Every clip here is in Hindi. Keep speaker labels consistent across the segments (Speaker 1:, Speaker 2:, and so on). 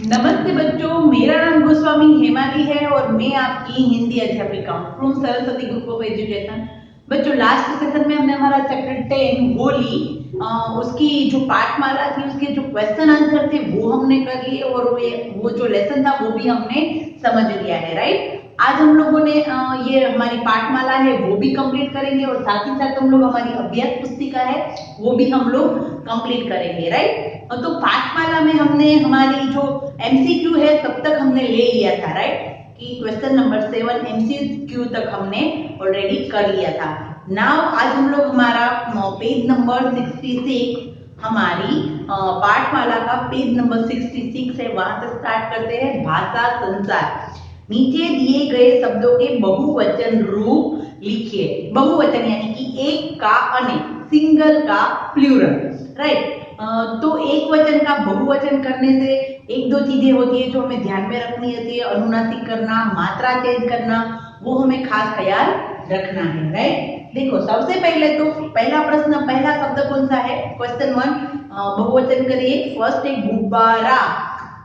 Speaker 1: नमस्ते बच्चों, मेरा नाम गोस्वामी हेमाली है और मैं आपकी हिंदी अध्यापिका हूँ from Saraswati group of education. बच्चों, लास्ट सेशन में हमने हमारा चैप्टर 10 होली उसकी जो पाठमाला थी, उसके जो क्वेश्चन आंसर थे वो हमने कर लिए और वो जो लेसन था वो भी हमने समझ लिया है। राइट, आज हम लोगों ने ये हमारी पाठमाला है वो भी कंप्लीट करेंगे और साथ ही साथ हम लोग हमारी अभ्यास पुस्तिका है वो भी हम लोग कंप्लीट करेंगे। राइट, तो पाठमाला में हमने हमारी जो एमसीक्यू है तब तक हमने ले लिया था। राइट, कि क्वेश्चन नंबर 7 एमसीक्यू तक हमने ऑलरेडी कर लिया था। नाउ आज हम लोग हमारा पेज नंबर 66 हमारी पाठमाला का पेज नंबर 66 है, वहां से स्टार्ट करते हैं। भाषा संसार। नीचे दिए गए शब्दों के बहुवचन रूप लिखिए। बहुवचन यानी कि एक का अनेक, सिंगल का प्लूरल। राइट, तो एक वचन का बहुवचन करने से एक दो चीजें होती है जो हमें ध्यान में रखनी होती है। अनुनासिक करना, मात्रा चेंज करना, वो हमें खास ख्याल रखना है। राइट, देखो सबसे पहले तो पहला प्रश्न, पहला शब्द कौन सा है? क्वेश्चन 1, बहुवचन करिए। फर्स्ट है गुब्बारा,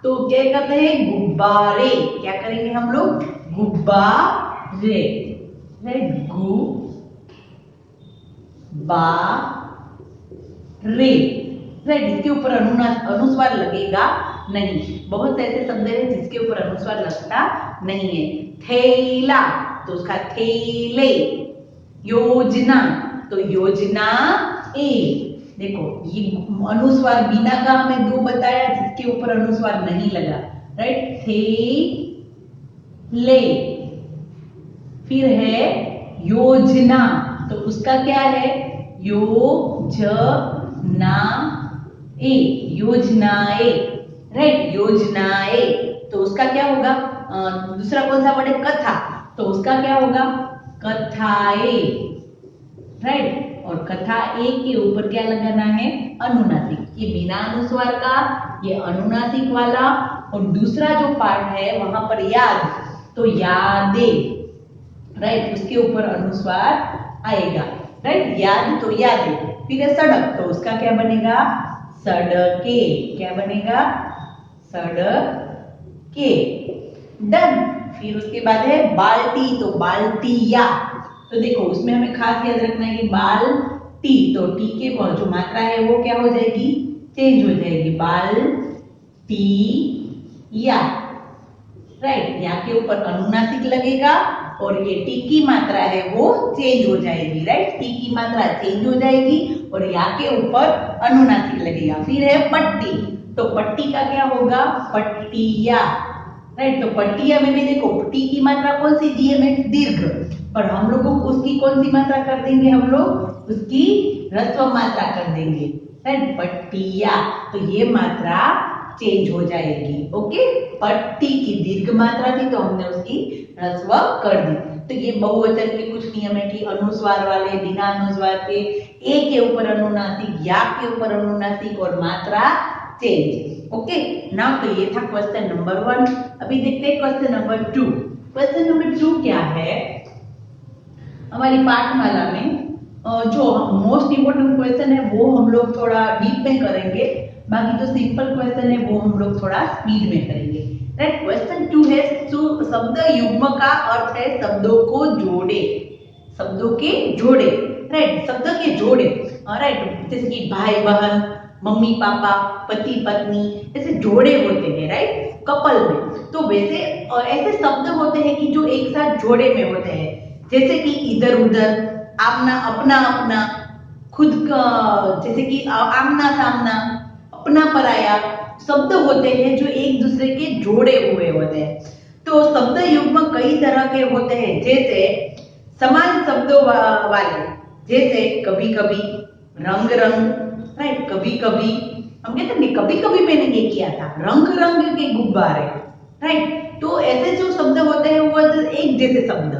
Speaker 1: तो क्या करते हैं? गुब्बारे। क्या करेंगे हम लोग? गुब्बारे। राइट, गुब्बारे। राइट, इसके ऊपर अनुस्वार लगेगा नहीं। बहुत ऐसे शब्द हैं जिसके ऊपर अनुस्वार लगता नहीं है। थैला, तो उसका थैले। योजना, तो योजना ए। देखो ये अनुस्वार बिना का हमें दो बताया जिसके ऊपर अनुस्वार नहीं लगा। राइट, थे ले। फिर है योजना, तो उसका क्या है? योजना ए, योजनाए। राइट, योजनाए, तो उसका क्या होगा? दूसरा कौन सा वर्ड है? कथा, तो उसका क्या होगा? कथाए। राइट, और कथा ए के ऊपर क्या लगाना है? अनुनासिक। ये बिना अनुस्वार का, ये अनुनासिक वाला। और दूसरा जो पार्ट है वहां पर याद, तो यादे। राइट, उसके ऊपर अनुस्वार आएगा। राइट, याद तो यादे। फिर है सड़क, तो उसका क्या बनेगा? सड़के। क्या बनेगा? सड़के। डन। फिर उसके बाद है बाल्टी, तो बाल्टिया। तो देखो उसमें हमें खास याद रखना है कि बाल्टी, तो टी के जो मात्रा है वो क्या हो जाएगी? चेंज हो जाएगी। बाल्टी या। राइट, या के ऊपर अनुनासिक लगेगा और ये टी की मात्रा है वो चेंज हो जाएगी। राइट, टी की मात्रा चेंज हो जाएगी और या के ऊपर अनुनासिक लगेगा। फिर है पट्टी, तो पट्टी का क्या होगा? पट्टिया। राइट, तो पट्टिया में भी देखो टी की मात्रा कौन सी दी है? में दीर्घ, पर हम लोग उसकी कौन सी मात्रा कर देंगे? हम लोग उसकी ह्रस्व मात्रा कर देंगे। राइट, पट्टिया, तो ये मात्रा चेंज हो जाएगी। ओके, पट्टी की दीर्घ मात्रा थी तो हमने उसकी ह्रस्व कर दी। तो ये बहुवचन के कुछ नियम है कि अनुस्वार वाले, बिना अनुस्वार के, ए के ऊपर अनुनासिक, या के ऊपर अनुनासिक और मात्रा चेंज। ओके, नाउ तो ये था क्वेश्चन नंबर 1। अभी देखते हैं क्वेश्चन नंबर 2। क्वेश्चन नंबर 2 क्या है? हमारी पाठमाला में जो मोस्ट इंपोर्टेंट क्वेश्चन है वो हम लोग थोड़ा डीप में करेंगे, बाकी जो सिंपल क्वेश्चन है वो हम लोग थोड़ा स्पीड में करेंगे। राइट, क्वेश्चन 2 है शब्द युग्म का अर्थ है शब्दों को जोड़े। शब्दों के जोड़े। राइट, शब्द के जोड़े। राइट, जैसे कि भाई बहन, मम्मी पापा, पति पत्नी, ऐसे जोड़े होते हैं। राइट, कपल में तो वैसे ऐसे शब्द होते हैं कि जो एक साथ जोड़े में होते हैं, जैसे कि इधर उधर, आमना अपना अपना, खुद का, जैसे कि आमना सामना, अपना पराया, शब्द होते हैं जो एक दूसरे के जोड़े हुए होते हैं। तो शब्द युग्म कई तरह के होते हैं, जैसे समान शब्दों वाले, जैसे कभी कभी, रंग रंग। राइट, कभी कभी हम कहते हैं कभी कभी मैंने ये किया था, रंग रंग के गुब्बारे। राइट, तो ऐसे जो शब्द होते हैं वो एक जैसे शब्द।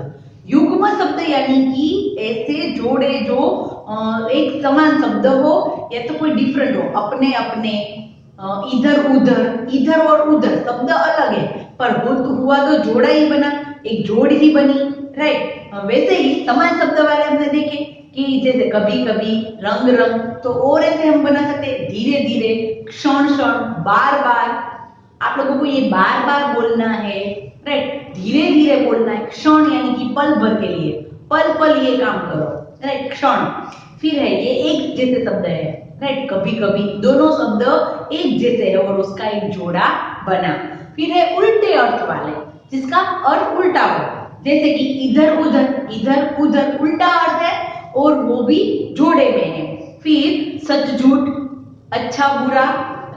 Speaker 1: युग्म शब्द यानी कि ऐसे जोड़े जो एक समान शब्द हो या तो कोई डिफरेंट हो, अपने अपने, इधर उधर, इधर और उधर शब्द अलग है पर हुआ तो जोड़ा ही बना, एक जोड़ ही बनी। राइट, वैसे ही समान शब्द वाले हमने देखे कि जैसे कभी कभी, रंग रंग, तो और ऐसे हम बना सकते हैं धीरे धीरे, क्षण क्षण, बार बार, आप लोगों को ये बार बार बोलना है, राइट, धीरे धीरे बोलना है। क्षण यानी कि पल भर के लिए, पल पल ये काम करो, राइट, क्षण। फिर है ये एक जैसे शब्द है, राइट, कभी कभी दोनों शब्द एक जैसे है और उसका एक जोड़ा बना। फिर है उल्टे अर्थ वाले, जिसका अर्थ उल्टा हो, जैसे कि इधर उधर, इधर उधर उल्टा अर्थ है और वो भी जोड़े में है। फिर सच झूठ, अच्छा बुरा,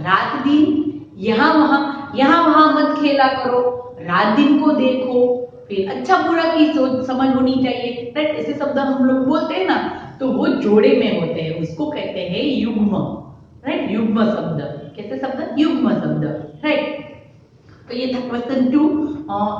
Speaker 1: रात दिन, यहाँ वहां मत खेला करो, रात दिन को देखो। फिर अच्छा बुरा की सोच समझ होनी चाहिए, राइट, ऐसे शब्द हम लोग बोलते हैं ना, तो वो जोड़े में होते हैं, उसको कहते हैं युग्म, राइट, युग्म शब्द। कैसे शब्द? युग्म शब्द, राइट। तो ये था क्वेश्चन 2।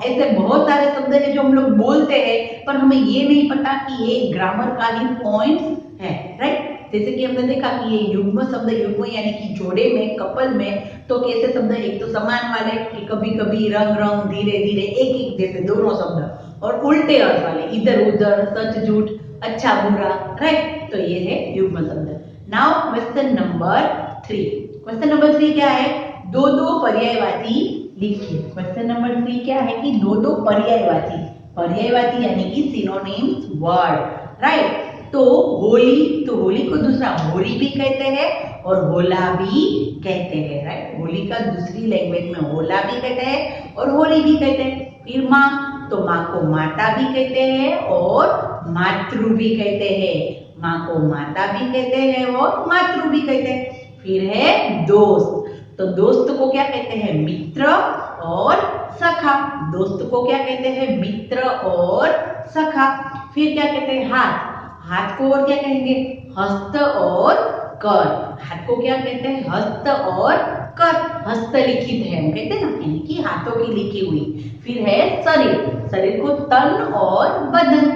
Speaker 1: ऐसे बहुत सारे शब्द हैं जो हम लोग बोलते हैं पर हमें ये नहीं पता कि ये ग्रामर का ही पॉइंट्स है, राइट। जैसे कि हमने देखा कि ये युग्म शब्द, युग्म यानी कि जोड़े में, कपल में, तो कैसे शब्द, एक तो समान वाले कि कभी कभी, रंग रंग, धीरे धीरे, एक एक जैसे दोनों शब्द, और उल्टे अर्थ वाले इधर उधर, सच झूठ, अच्छा बुरा, राइट। तो ये है युग्म शब्द। Now question number 3। Question number 3 क्या है? दो दो पर्यायवाची लिखिए। क्वेश्चन नंबर 3 क्या है कि दो दो पर्यायवाची, पर्यायवाची यानी कि सिनोनिम्स वर्ड, राइट। तो होली, तो होली को दूसरा होली भी कहते हैं और होला भी कहते हैं, राइट। होली का दूसरी लैंग्वेज में होला भी कहते हैं और होली भी कहते हैं। फिर माँ, तो माँ को माता भी कहते हैं और मातृ भी कहते हैं, माँ को माता भी कहते हैं और मातृ भी कहते हैं। फिर है दोस्त, तो दोस्त को क्या कहते हैं? मित्र और सखा। दोस्त को क्या कहते हैं? मित्र और सखा। फिर क्या कहते हैं? हाथ, हाथ को और क्या कहेंगे? हस्त और कर। हाथ को क्या कहते हैं? हस्त और कर। हस्तलिखित है हम कहते हैं ना, यानी कि हाथों की लिखी हुई। फिर है शरीर, शरीर को तन और बदन,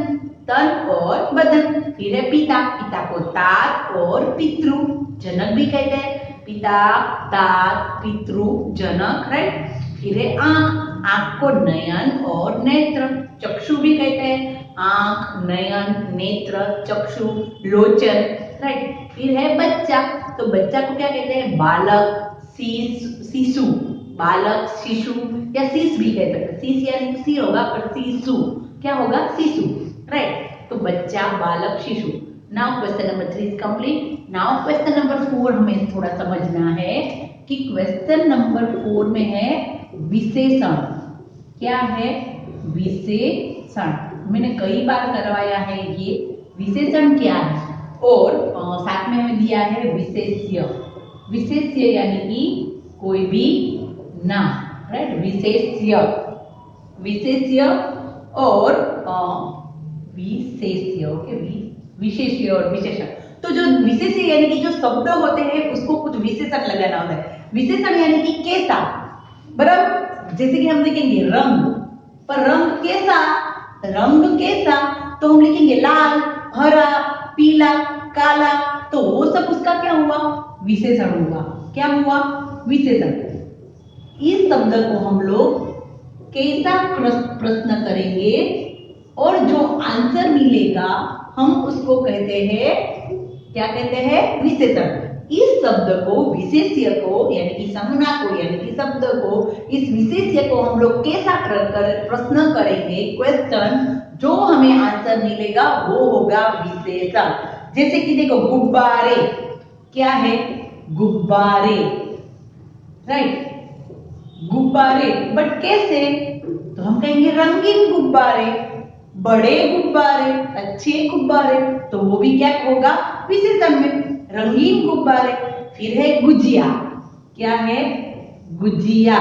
Speaker 1: तन और बदन। फिर है पिता, पिता को तात और पितृ, जनक भी कहते हैं। पिता, तात, पितृ, जनक, राइट। फिर है आंख, आंख को नयन और नेत्र, चक्षु भी कहते हैं। आंख, नयन, नेत्र, चक्षु, लोचन, राइट। फिर है बच्चा, तो बच्चा को क्या कहते हैं? बालक, शिशु, बालक, शिशु या शीश भी कह सकते हैं। शीश यानी सिर होगा पर शिशु क्या होगा? शिशु, राइट। तो बच्चा, बालक, शिशु। Now question number 3 is complete. Now question number 4 हमें थोड़ा समझना है कि क्वेश्चन नंबर 4 में है विशेषण। क्या है? विशेषण। मैंने कई बार करवाया है ये विशेषण क्या है, और साथ में हमें दिया है विशेष्य। विशेष्य यानी कि कोई भी नाम, राइट। विशेष्य, विशेष्य और विशेष्य, ओके, विशेष्य और विशेषण। तो जो विशेष्य यानी कि जो शब्द होते हैं उसको कुछ विशेषण लगाना होता है। विशेषण यानी कि कैसा, बराबर। जैसे कि हम देखेंगे रंग, पर रंग कैसा, रंग कैसा, तो हम लिखेंगे लाल, हरा, पीला, काला, तो वो सब उसका क्या हुआ? विशेषण हुआ। क्या हुआ? विशेषण। इस शब्द को हम लोग कैसा प्रश्न करेंगे और जो आंसर मिलेगा हम उसको कहते हैं, क्या कहते हैं? विशेषण। इस शब्द को, विशेष्य को यानी कि संज्ञा को, यानी कि शब्द को, इस विशेष्य को हम लोग कैसा प्रश्न करेंगे, क्वेश्चन, जो हमें आंसर मिलेगा वो होगा विशेषण। जैसे कि देखो गुब्बारे, क्या है? गुब्बारे, राइट, गुब्बारे, बट कैसे? तो हम कहेंगे रंगीन गुब्बारे, बड़े गुब्बारे, अच्छे गुब्बारे, तो वो भी क्या होगा? विशेषण में, रंगीन गुब्बारे। फिर है गुजिया, क्या है? गुजिया,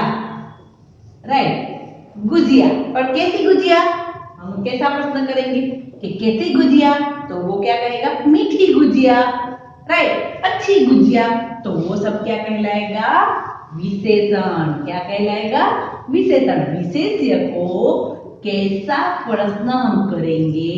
Speaker 1: राइट, गुजिया। और कैसी गुजिया? हम कैसा प्रश्न करेंगे कि कैसी गुजिया, तो वो क्या कहेगा? मीठी गुजिया, राइट, अच्छी गुजिया, तो वो सब क्या कहलाएगा? विशेषण। क्या कहलाएगा? विशेषण। विशेष्य को कैसा प्रश्न हम करेंगे,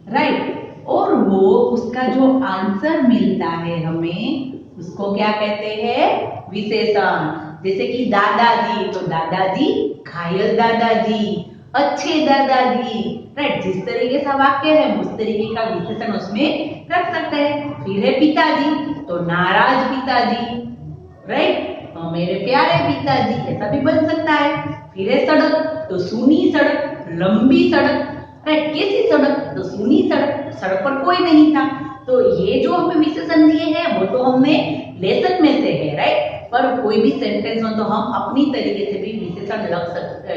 Speaker 1: राइट, और वो उसका जो आंसर मिलता है हमें उसको क्या कहते हैं? विशेषण। जैसे कि दादाजी, तो दादाजी, घायल दादाजी, अच्छे दादाजी, राइट। जिस तरीके का वाक्य है उस तरीके का विशेषण उसमें रख सकते हैं। फिर है पिताजी, तो नाराज पिताजी, राइट, मेरे प्यारे पिताजी, ऐसा भी बन सकता है। फिर है सड़क, तो सूनी सड़क, लंबी सड़क, राइट। कैसी सड़क? तो सूनी सड़क, सड़क पर कोई नहीं था। तो ये जो हमें विशेषण दिए हैं वो तो हमने लेसन में से है, राइट। पर कोई भी सेंटेंस हो तो हम अपनी तरीके से भी विशेषण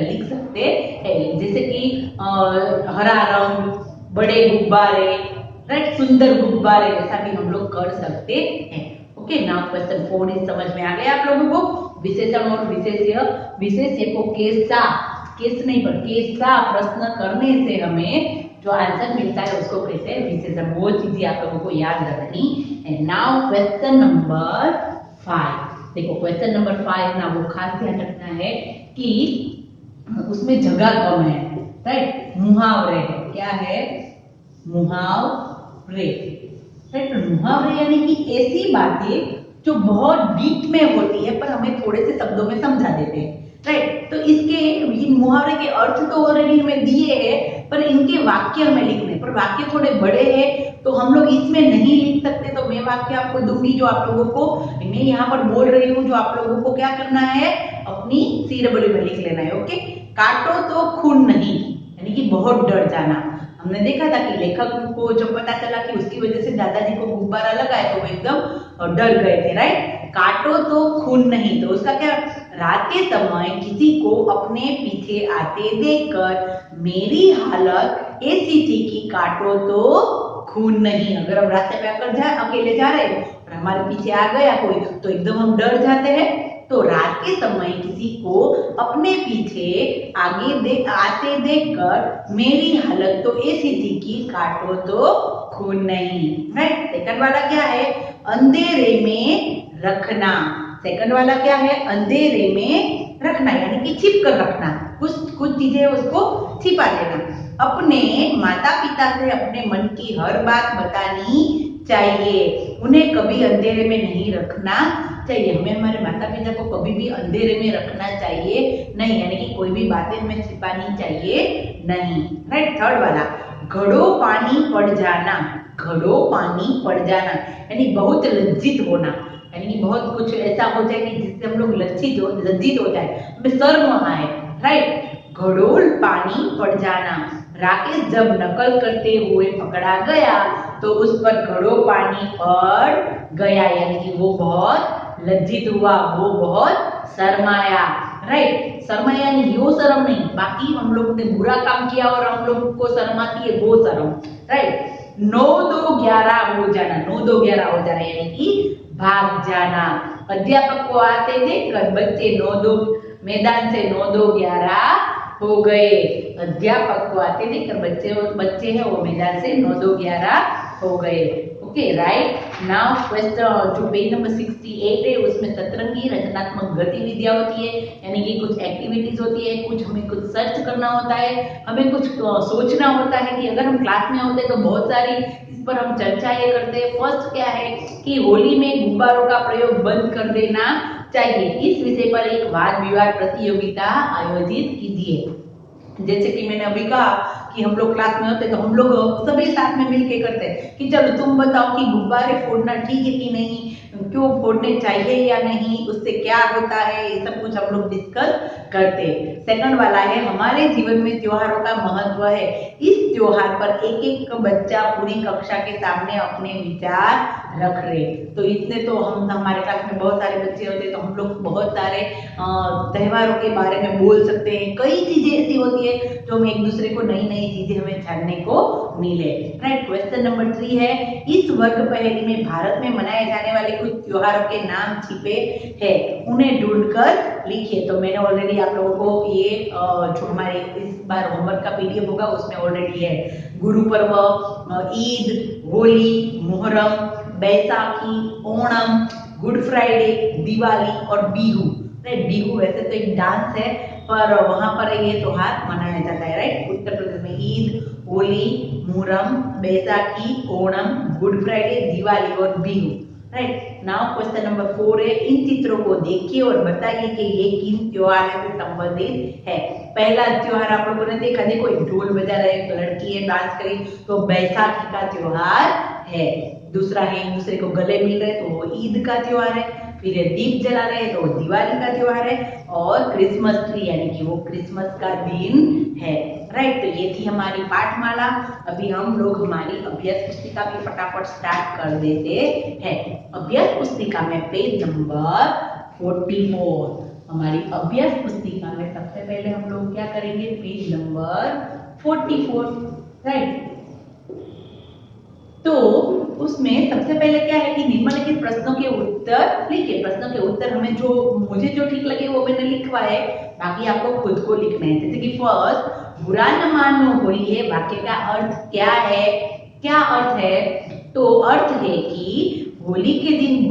Speaker 1: लिख सकते हैं। जैसे कि हरा रंग, बड़े गुब्बारे, राइट, सुंदर गुब्बारे, ऐसा भी हम लोग कर सकते हैं। ओके, नाउ क्वेश्चन 4 इस समझ में आ गया आप लोगों को? विशेषण और विशेष्य को केस नहीं पर कैसा प्रश्न करने से हमें जो आंसर मिलता है उसको कहते हैं विशेषण। वो चीजें आप लोगों को याद रखनी है। नाउ क्वेश्चन नंबर 5, देखो क्वेश्चन नंबर 5 ना वो खास ध्यान रखना है कि उसमें जगह कम है, राइट। मुहावरे है, क्या है? मुहावरे, राइट। मुहावरे यानी कि ऐसी बातें जो बहुत डीप में होती है पर हमें थोड़े से शब्दों में समझा देते हैं, राइट। तो इन मुहावरे के अर्थ तो ऑलरेडी हमें दिए हैं, पर इनके वाक्य हमें लिखने, पर वाक्य थोड़े बड़े हैं तो हम लोग इसमें नहीं लिख सकते। तो मैं वाक्य आपको दूंगी जो आप लोगों को, मैं यहाँ पर बोल रही हूँ, जो आप लोगों को क्या करना है, अपनी CW में लिख लेना है। ओके, काटो तो खून नहीं, यानी कि बहुत डर जाना। हमने देखा था कि लेखक को जब पता चला कि उसकी वजह से दादाजी को गुब्बारा लगा है तो वो एकदम डर गए थे, राइट। काटो तो खून नहीं, तो उसका क्या? रात के समय किसी को अपने पीछे आते देखकर मेरी हालत ऐसी थी कि काटो तो खून नहीं। अगर हम रास्ते पे अकेले जा रहे हैं और हमारे पीछे आ गया कोई तो एकदम हम डर जाते हैं। तो रात के समय किसी को अपने पीछे आते देखकर मेरी हालत तो ऐसी थी कि काटो तो खून नहीं, राइट। सेकंड वाला क्या है? अंधेरे में रखना। सेकंड वाला क्या है? अंधेरे में रखना, यानी कि छिप कर रखना, कुछ चीजें उसको छिपा देना। अपने माता पिता से अपने मन की हर बात बतानी चाहिए, उन्हें कभी अंधेरे में नहीं रखना चाहिए। हमें हमारे माता पिता को कभी भी अंधेरे में रखना चाहिए नहीं, यानी कि कोई भी बातें हमें छिपानी चाहिए नहीं, राइट। थर्ड वाला, घड़ो पानी पड़ जाना। घड़ो पानी पड़ जाना यानी बहुत लज्जित होना, यानी कि बहुत कुछ ऐसा हो जाए कि जिससे हम लोग लज्जित हो जाए, हमें शर्म आए, राइट। घड़ोल पानी पड़ जाना। राकेश जब नकल करते हुए पकड़ा गया तो उस पर घड़ो पानी पड़ गया, यानी कि वो बहुत लज्जित हुआ, वो बहुत शर्माया, राइट। शर्माया यानी यो शर्म नहीं, बाकी हम लोग ने बुरा काम किया और हम लोग को शर्म आती है वो शर्म, राइट। 9-2-11 हो जाना, 9-2-11 हो जाना यानी कि भाग जाना। अध्यापक को आते देखकर बच्चे 9-2 मैदान से 9-2-11 हो गए। अध्यापक को आते देखकर बच्चे हैं वो मैदान से 9-2-11 हो गए। Okay, right. नाउ क्वेश्चन जो पेज नंबर 68 है उसमें सतरंगी रचनात्मक गतिविधियां होती है, यानी कि कुछ एक्टिविटीज होती है, हमें कुछ सर्च करना होता है, हमें कुछ सोचना होता है कि अगर हम क्लास में होते तो बहुत सारी इस पर हम चर्चा ये करते हैं। फर्स्ट क्या है कि होली में गुब्बारों का प्रयोग बंद कर देना चाहिए। इस विषय पर एक वाद विवाद प्रतियोगिता आयोजित कीजिए। जैसे कि मैंने अभी कहा कि हम लोग क्लास में होते तो हम लोग सभी साथ में मिलके करते हैं कि चलो तुम बताओ कि गुब्बारे फोड़ना ठीक है कि नहीं, क्यों फोड़ने चाहिए या नहीं, उससे क्या होता है, ये सब कुछ हम लोग डिस्कस करते हैं। सेकंड वाला है हमारे जीवन में त्योहारों का महत्व है। इस त्योहार पर एक एक बच्चा पूरी कक्षा के सामने अपने विचार रख रहे। तो इसने तो हम हमारे क्लास में बहुत सारे बच्चे होते हैं तो हम लोग बहुत सारे त्योहारों के बारे में बोल सकते हैं। कई चीजें ऐसी होती है जो हम एक दूसरे को नई नई चीजें हमें जानने को मिले, राइट। क्वेश्चन नंबर 3 है इस वर्ग पहेली में भारत में मनाए जाने वाले कुछ त्योहारों के नाम छिपे हैं, उन्हें ढूंढकर लिखिए। तो मैंने ऑलरेडी आप लोगों को ये जो हमारे इस बार होमवर्क का PDF होगा उसमें ऑलरेडी है। गुरु पर्व, ईद, होली, मुहर्रम, बैसाखी, ओणम, गुड फ्राइडे, दिवाली और बिहू, राइट। बिहू वैसे तो एक डांस है पर वहां पर ये त्योहार मनाया जाता है, राइट। उत्तर प्रदेश में ईद, होली, मुहर्रम, बैसाखी, ओणम, गुड फ्राइडे, दिवाली और Bihu, right. Now question number 4 है इन चित्रों को देखिए और बताइए कि ये किन त्योहार से संबंधित है। पहला त्योहार आप लोगों ने देखा, देखो एक ढोल बजा रहे, एक लड़की है डांस करी, तो बैसाखी का त्योहार है। दूसरा है एक दूसरे को गले मिल रहे तो वो ईद का त्योहार है। फिर ये दीप जला रहे हैं तो वो दिवाली का त्योहार है, और क्रिसमस ट्री यानी कि वो क्रिसमस का दिन है। राइट, तो ये थी हमारी पाठमाला। अभी हम लोग हमारी अभ्यास पुस्तिका भी फटाफट स्टार्ट कर देते हैं। अभ्यास पुस्तिका में पेज नंबर 44, हमारी अभ्यास पुस्तिका में सबसे पहले हम लोग क्या करेंगे, पेज नंबर 44। राइट, तो उसमें सबसे पहले क्या है कि निम्नलिखित प्रश्नों के उत्तर लिखिए। प्रश्नों के उत्तर हमें मुझे जो ठीक लगे वो मैंने लिखवाए, बाकी आपको खुद को लिखना है। जैसे कि फर्स्ट, बुरा न मानो होली है, वाक्य का अर्थ क्या है? क्या अर्थ है? तो अर्थ है कि होली के दिन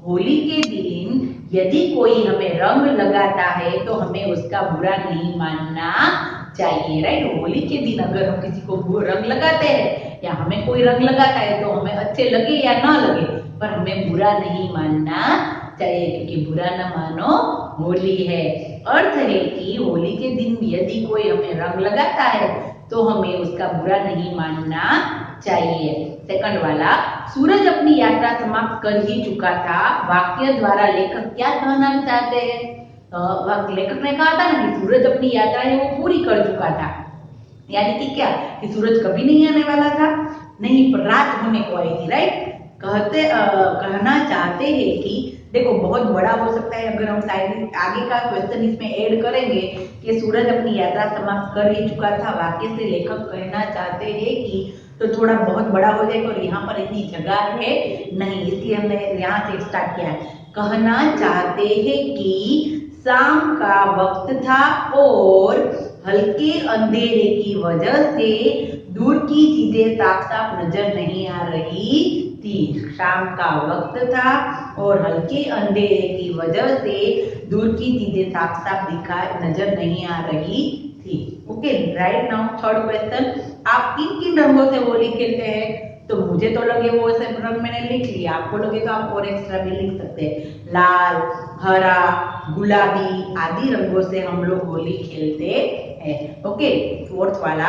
Speaker 1: होली के दिन यदि कोई हमें रंग लगाता है तो हमें उसका बुरा नहीं मानना चाहिए। राइट, होली के दिन अगर हम किसी को रंग लगाते हैं या हमें कोई रंग लगाता है तो हमें अच्छे लगे या ना लगे, पर हमें बुरा नहीं मानना चाहिए, क्योंकि बुरा न मानो होली है। अर्थ है कि होली के दिन यदि कोई हमें रंग लगाता है तो हमें उसका बुरा नहीं मानना चाहिए। सेकंड वाला, सूरज अपनी यात्रा समाप्त कर ही चुका था, वाक्य द्वारा लेखक क्या कहना चाहते हैं? लेखक ने कहा था ना कि सूरज अपनी यात्रा है वो पूरी कर चुका था, यानी कि क्या कि सूरज कभी नहीं आने वाला था, नहीं, पर रात होने को आई थी। राइट, कहना चाहते हैं कि देखो बहुत बड़ा हो सकता है अगर हम साइड आगे का क्वेश्चन इसमें ऐड करेंगे कि सूरज अपनी यात्रा समाप्त कर ही चुका था, वाक्य से लेखक कहना चाहते हैं कि, तो थोड़ा बहुत बड़ा हो जाएगा और यहाँ पर इतनी जगह है नहीं, इसलिए हमने यहाँ से स्टार्ट किया है। कहना चाहते हैं कि शाम का वक्त था और हल्के अंधेरे की वजह से दूर की चीजें साफ साफ नजर नहीं आ रही थी। शाम का वक्त था और हल्के अंधेरे की वजह से दूर की चीजें साफ साफ नजर नहीं आ रही थी। Okay, right now third question, आप किन किन रंगों से होली खेलते हैं? तो मुझे तो लगे वो सब रंग मैंने लिख लिया, आपको लगे तो आप और एक्स्ट्रा भी लिख सकते हैं। लाल, हरा, गुलाबी आदि रंगों से हम लोग होली खेलते हैं। ओके, फोर्थ वाला,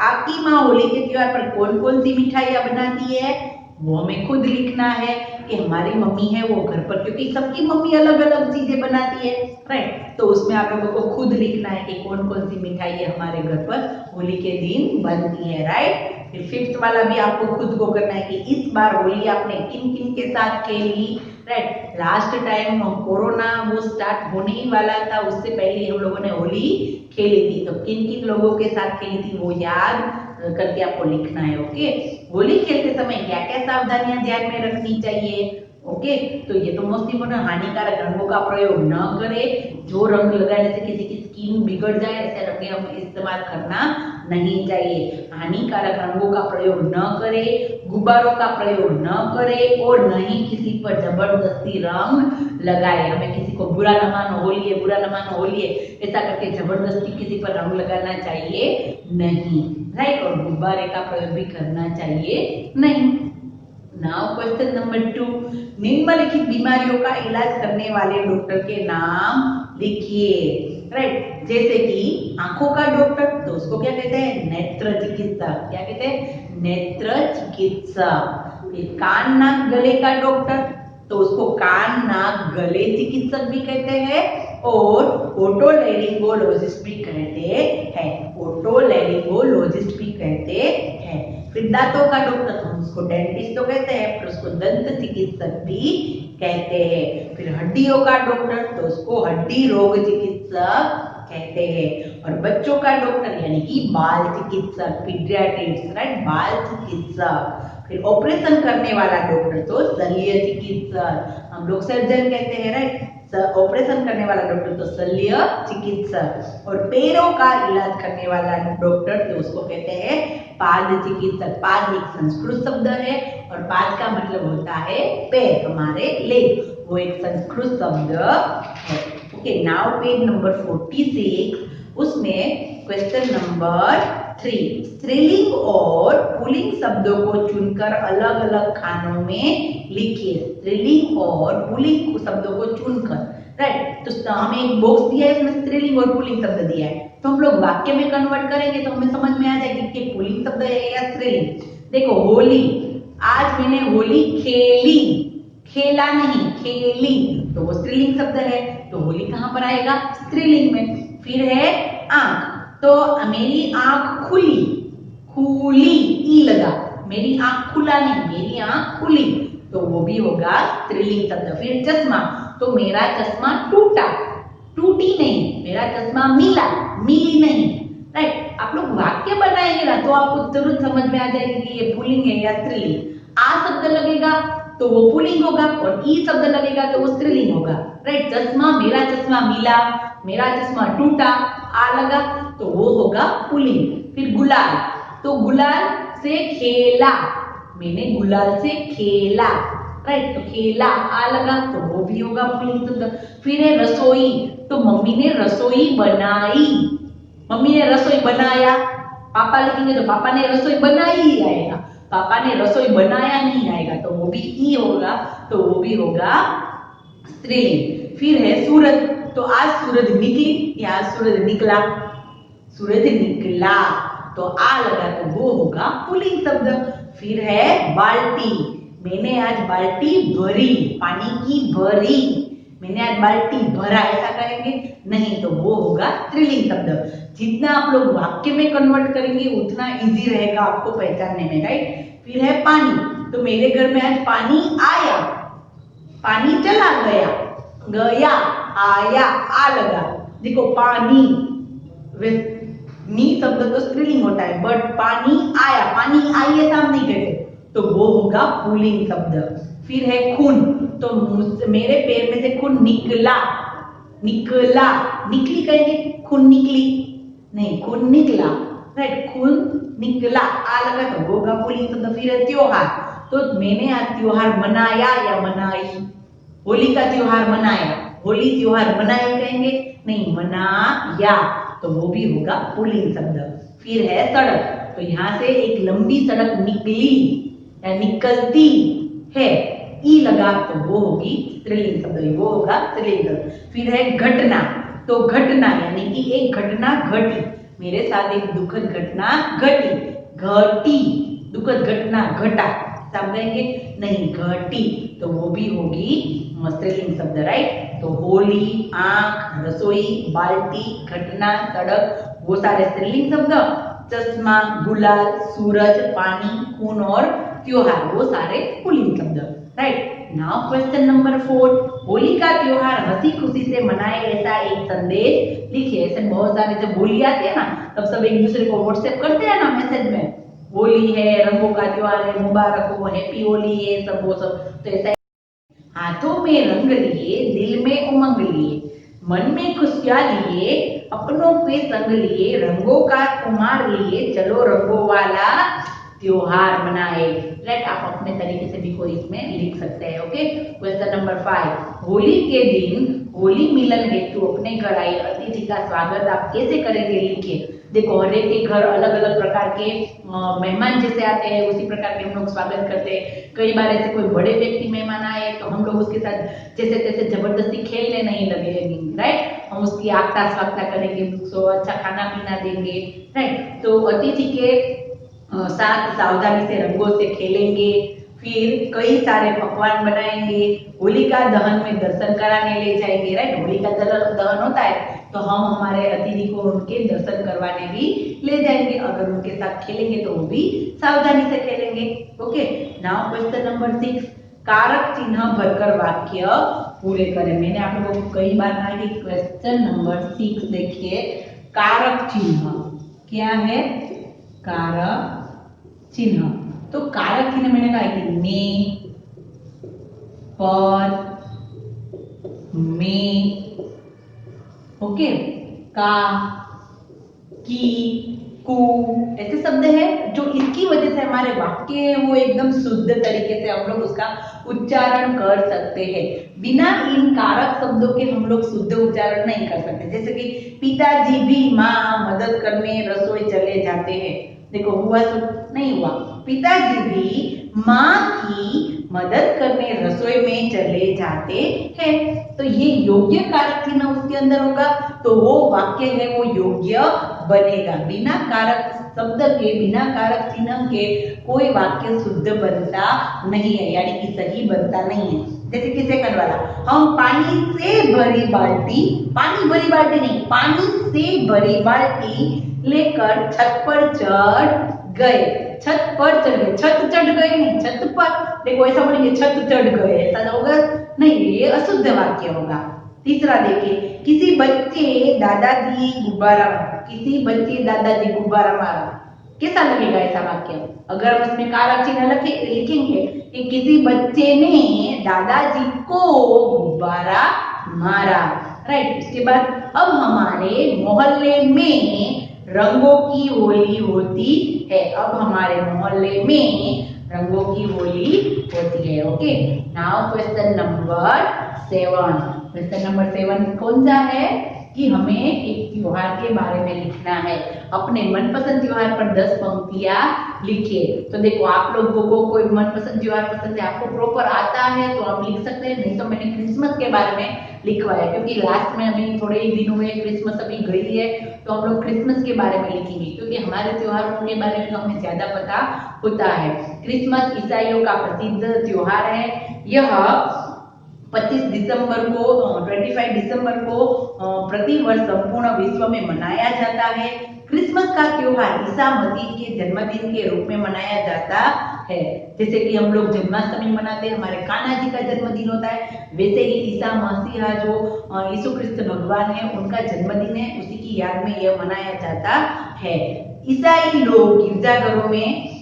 Speaker 1: आपकी माँ होली के त्योहार पर कौन कौन सी मिठाइयाँ बनाती है? वो हमें खुद लिखना है कि हमारी मम्मी है वो घर पर, क्योंकि सबकी मम्मी अलग अलग चीजें बनाती है। राइट, तो उसमें आप लोगों को खुद लिखना है कि कौन कौन सी मिठाई हमारे घर पर होली के दिन बनती है। राइट, फिर फिफ्थ वाला भी आपको खुद को करना है कि इस बार होली आपने किन किन के साथ खेली। राइट, लास्ट टाइम कोरोना वो स्टार्ट होने ही वाला था, उससे पहले हम लोगों ने होली खेली थी, तो किन किन लोगों के साथ खेली थी वो याद करके आपको लिखना है। ओके, होली खेलते समय क्या क्या सावधानियां ध्यान में रखनी चाहिए? ओके, तो ये तो मोस्ट इम्पोर्टेंट, हानिकारक रंगों का प्रयोग न करें, जो रंग लगाने से किसी की स्किन बिगड़ जाए ऐसे रंग हम इस्तेमाल करना नहीं चाहिए। हानिकारक रंगों का प्रयोग न करें, गुब्बारों का प्रयोग न करें और न ही किसी पर जबरदस्ती रंग लगाए। हमें किसी को बुरा न मानो होली है, बुरा न मानो होली है ऐसा करके जबरदस्ती किसी पर रंग लगाना चाहिए नहीं। राइट, और गुब्बारे का प्रयोग भी करना चाहिए नहीं। नाउ क्वेश्चन नंबर 2, निम्नलिखित बीमारियों का इलाज करने वाले डॉक्टर के नाम लिखिए। राइट, जैसे कि आंखों का डॉक्टर तो उसको क्या कहते हैं? नेत्र चिकित्सक। क्या कहते हैं? नेत्र चिकित्सक। फिर कान नाक गले का डॉक्टर तो उसको कान नाक गले चिकित्सक भी कहते हैं और ओटोलैरिंगोलॉजिस्ट भी कहते हैं। ओटोलैरिंगोलॉजिस्ट भी कहते हैं। फिर दांतों का डॉक्टर हम उसको डेंटिस्ट तो कहते हैं, फिर उसको दंत चिकित्सक भी कहते हैं। फिर हड्डियों का डॉक्टर तो उसको हड्डी रोग चिकित्सक कहते हैं। और बच्चों का डॉक्टर यानी कि बाल चिकित्सक, पीडियाट्रिक्स। राइट, बाल चिकित्सक। फिर ऑपरेशन करने वाला डॉक्टर तो शल्य चिकित्सक, हम लोग सर्जन कहते हैं। राइट, ऑपरेशन करने वाला डॉक्टर तो शल्य चिकित्सक। और पैरों का इलाज करने वाला डॉक्टर तो उसको कहते हैं पाद चिकित्सक। पाद एक संस्कृत शब्द है और पाद का मतलब होता है पैर, हमारे लेग, वो एक संस्कृत शब्द है। ओके, नाउ पेज नंबर 46, उसमें क्वेश्चन नंबर 3, स्त्रीलिंग और पुल्लिंग शब्दों को चुनकर अलग अलग खानों में लिखिए। स्त्रीलिंग और पुल्लिंग शब्दों को चुनकर। राइट, तो हमें एक बॉक्स दिया है, इसमें स्त्रीलिंग और पुल्लिंग शब्द दिया है, तो हम लोग वाक्य में कन्वर्ट करेंगे तो हमें समझ में आ जाएगी कि पुल्लिंग शब्द है या स्त्रीलिंग। देखो, होली, आज मैंने होली खेली, खेला नहीं, खेली, तो वो स्त्रीलिंग शब्द है, तो होली कहाँ पर आएगा? स्त्रीलिंग में। फिर है आंख, तो मेरी आंख खुली, खुली ई लगा, मेरी आंख खुला नहीं, मेरी आंख खुली, तो वो भी होगा स्त्रीलिंग शब्द। फिर चश्मा, तो मेरा चश्मा टूटा, टूटी नहीं, मेरा चश्मा मिला, मिली नहीं। राइट, आप लोग वाक्य बनाएंगे ना तो आपको तुरंत समझ में आ जाएगा कि ये पुल्लिंग है या स्त्रीलिंग। आ शब्द लगेगा तो वो पुल्लिंग होगा और ई शब्द लगेगा तो वो स्त्रीलिंग होगा। राइट, चश्मा, मेरा चश्मा मिला, मेरा चश्मा टूटा, आ लगा तो वो होगा पुल्लिंग। फिर गुलाल, तो गुलाल से खेला, मैंने गुलाल से खेला। राइट, तो खेला आ लगा तो वो भी होगा पुल्लिंग शब्द। फिर है रसोई, तो मम्मी ने रसोई बनाई, मम्मी ने रसोई बनाया, पापा लिखेंगे तो पापा ने रसोई बनाई ही आएगा, पापा ने रसोई बनाया नहीं आएगा, तो वो भी ई होगा, तो वो भी होगा स्त्रीलिंग। फिर है सूरज, तो आज सूरज निकली या आज सूरज निकला, सूरज निकला, तो आ लगा तो वो होगा पुल्लिंग शब्द। फिर है बाल्टी, मैंने आज बाल्टी भरी, पानी की भरी, मैंने आज बाल्टी भरा, ऐसा करेंगे नहीं, तो वो होगा स्त्रीलिंग शब्द। जितना आप लोग वाक्य में कन्वर्ट करेंगे उतना इजी रहेगा आपको पहचानने में। राइट, फिर है पानी, तो मेरे घर में आज पानी आया, पानी चला गया, गया आया आ लगा। देखो पानी, नी शब्द तो स्त्रीलिंग होता है, बट पानी आया, पानी आई ऐसा हम नहीं कहते, तो वो होगा पुल्लिंग शब्द। फिर है खून, तो मेरे पैर में से खून निकला, निकला, निकली कहेंगे, खून निकली नहीं, खून निकला। राइट, खून निकला आ लगा तो वो होगा पुल्लिंग शब्द। फिर है त्योहार, तो मैंने आज त्योहार मनाया या मनाई, होली का त्योहार मनाया, होली त्योहार मनाई कहेंगे नहीं, मनाया, तो वो भी होगा पुल्लिंग शब्द। फिर है सड़क, तो यहाँ से एक लंबी सड़क निकली या निकलती है, ई लगा तो वो होगी स्त्रीलिंग शब्द, वो होगा स्त्रीलिंग शब्द। फिर है घटना, तो घटना यानी कि एक घटना घटी, मेरे साथ एक दुखद घटना घटी, घटी, दुखद घटना घटा, सब कहेंगे नहीं, घटी, तो वो भी होगी स्त्रीलिंग शब्द। राइट, तो होली, आंख, रसोई, बाल्टी, घटना, सड़क, वो सारे स्त्रीलिंग शब्द। चश्मा, गुलाल, सूरज, पानी, खून और त्योहार, वो सारे पुल्लिंग शब्द। Right, now question number 4, Holi का त्योहार हंसी खुशी से मनाए ऐसा एक संदेश लिखिए। ऐसे बहुत सारे जब होली आती है ना तब सब एक दूसरे को व्हाट्सएप करते हैं ना मैसेज में, होली है, रंगों का त्योहार है, मुबारक हो, हैप्पी होली है, सब वो सब, तो ऐसा हाथों में रंग लिए, दिल में उमंग लिए, मन में खुशियां लिए, अपनों के संग लिए, रंगों का कुमार लिए, चलो रंगों वाला त्योहार मनाए। राइट, आप अपने तरीके से भी कोई इसमें लिख सकते हैं। ओके, क्वेश्चन नंबर 5, होली के दिन होली मिलन हेतु अपने घर आए अतिथि का स्वागत आप कैसे करेंगे लिखिए। देखो हर एक के घर अलग अलग प्रकार के मेहमान जैसे आते हैं उसी प्रकार के हम लोग स्वागत करते हैं। कई बार ऐसे कोई बड़े व्यक्ति मेहमान आए तो हम लोग उसके साथ जैसे तैसे जबरदस्ती खेलने नहीं लगेंगे। राइट, हम उसकी आगता स्वागता करेंगे, उसको अच्छा खाना पीना देंगे। राइट, तो अतिथि के साथ सावधानी से रंगों से खेलेंगे, फिर कई सारे पकवान बनाएंगे, होलिका दहन में दर्शन कराने ले जाएंगे। राइट, होलिका दहन होता है तो हम हमारे अतिथि को उनके दर्शन करवाने भी ले जाएंगे, अगर उनके साथ खेलेंगे तो वो भी सावधानी से खेलेंगे। ओके, नाउ क्वेश्चन नंबर 6, कारक चिन्ह भरकर वाक्य पूरे करें। मैंने आप लोगों को कई बार कहा कि क्वेश्चन नंबर 6 देखिए, कारक चिन्ह क्या है, कारक चिन्ह, तो कारक चिन्ह मैंने कहा कि में, पर, में, ओके, का, की, कु, ऐसे शब्द है जो इसकी वजह से हमारे वाक्य है वो एकदम शुद्ध तरीके से हम लोग उसका उच्चारण कर सकते हैं। बिना इन कारक शब्दों के हम लोग शुद्ध उच्चारण नहीं कर सकते। जैसे कि पिताजी भी माँ मदद करने रसोई चले जाते हैं, देखो हुआ तो नहीं हुआ, पिताजी भी माँ की मदद करने रसोई में चले जाते हैं, तो ये योग्य कारक चिन्ह उसके अंदर होगा, तो वो वाक्य है वो योग्य बनेगा। बिना कारक शब्द के, बिना कारक चिन्ह के कोई वाक्य शुद्ध बनता नहीं है, यानी कि सही बनता नहीं है। जैसे कि सेकंड वाला, हम पानी से भरी बाल्टी, पानी भरी बाल्टी नहीं, पानी से भरी बाल्टी लेकर छत पर चढ़ गए। छत पर चढ़ गए, छत चढ़ गए नहीं, छत पर। देखो ऐसा बोलेंगे छत चढ़ गए, ऐसा होगा नहीं, ये अशुद्ध वाक्य होगा। तीसरा देखिए, किसी बच्चे दादाजी गुब्बारा, किसी बच्चे दादाजी गुब्बारा मारा। कैसा लगेगा ऐसा वाक्य? अगर हम इसमें कारक चिन्ह लिखेंगे कि किसी बच्चे ने दादाजी को गुब्बारा मारा, राइट। उसके बाद अब हमारे मोहल्ले में रंगों की होली होती है। अब हमारे मोहल्ले में रंगों की होली होती है। Okay, now question number 7। Question number 7 कौन सा है कि हमें एक त्योहार के बारे में लिखना है। अपने मनपसंद त्योहार पर 10 पंक्तियां लिखिए। तो देखो, आप लोगों को कोई मनपसंद त्योहार पसंद है, आपको प्रॉपर आता है तो आप लिख सकते हैं, नहीं तो मैंने क्रिसमस के बारे में लिखवाया, क्योंकि लास्ट में अभी थोड़े ही दिन हुए, क्रिसमस अभी गई है, तो हम लोग क्रिसमस के बारे में लिखेंगे, क्योंकि हमारे त्योहारों के बारे में हमें ज्यादा पता होता है। क्रिसमस ईसाइयों का प्रसिद्ध त्योहार है। यह 25 दिसंबर को 25 दिसंबर को प्रतिवर्ष संपूर्ण विश्व में मनाया जाता है। क्रिसमस का त्योहार ईसा मसीह के जन्मदिन के रूप में मनाया जाता है। जैसे कि हम लोग जन्माष्टमी मनाते हैं, हमारे कान्हा जी का जन्मदिन होता है, वैसे ही ईसा मसीहा जो यीशु क्रिस्त भगवान है, उनका जन्मदिन है, उसी की याद में यह मनाया जाता है। ईसाई लोग गिरजाघरों में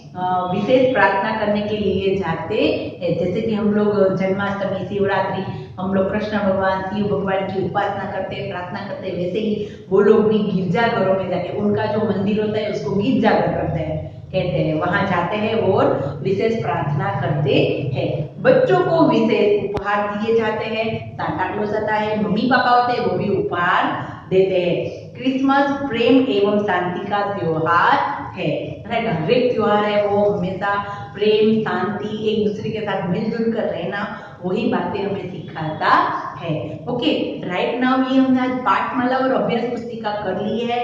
Speaker 1: विशेष प्रार्थना करने के लिए जाते हैं। जैसे कि हम लोग जन्माष्टमी, शिवरात्रि, हम लोग कृष्ण भगवान, शिव भगवान की उपासना करते हैं, प्रार्थना करते हैं, वैसे ही वो लोग भी गिरजाघरों में जाके, उनका जो मंदिर होता है उसको गिरजाघर करते हैं, कहते हैं, वहां जाते हैं और विशेष प्रार्थना करते हैं। बच्चों को विशेष उपहार दिए जाते हैं। सांता क्लॉज आता है, मम्मी पापा होते हैं, वो भी उपहार देते हैं। क्रिसमस प्रेम एवं शांति का त्योहार है। हर एक त्योहार है वो हमेशा प्रेम, शांति, एक दूसरे के साथ मिलजुल कर रहना, वही बातें हमें सिखाता है। ओके, राइट नाउ ये हमने आज पाठमाला और अभ्यास पुस्तिका कर ली है।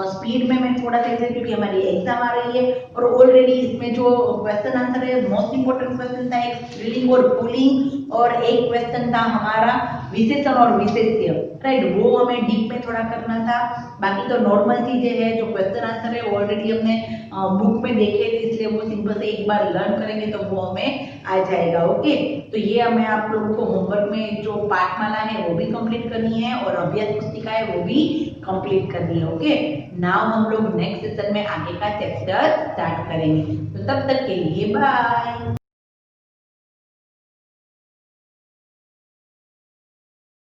Speaker 1: स्पीड में मैं थोड़ा सा, क्योंकि हमारी एग्जाम आ रही है और ऑलरेडी इसमें जो क्वेश्चन आंसर है, मोस्ट इंपोर्टेंट क्वेश्चन था एक स्त्रीलिंग और पुल्लिंग, और एक क्वेश्चन था हमारा विशेषण और विशेष्य, राइट, वो हमें डीप में थोड़ा करना था। बाकी तो नॉर्मल चीजें हैं, जो क्वेश्चन आंसर है ऑलरेडी हमने बुक में देखे थे, इसलिए वो सिंपल से एक बार लर्न करेंगे तो वो हमें आ जाएगा। ओके, तो ये हमें आप लोगों को होमवर्क में जो पाठमाला है वो भी कंप्लीट करनी है और अभ्यास पुस्तिका है वो भी कंप्लीट करनी है। ओके, नाउ हम लोग नेक्स्ट सेशन में आगे का चैप्टर स्टार्ट करेंगे, तो तब तक के लिए बाय।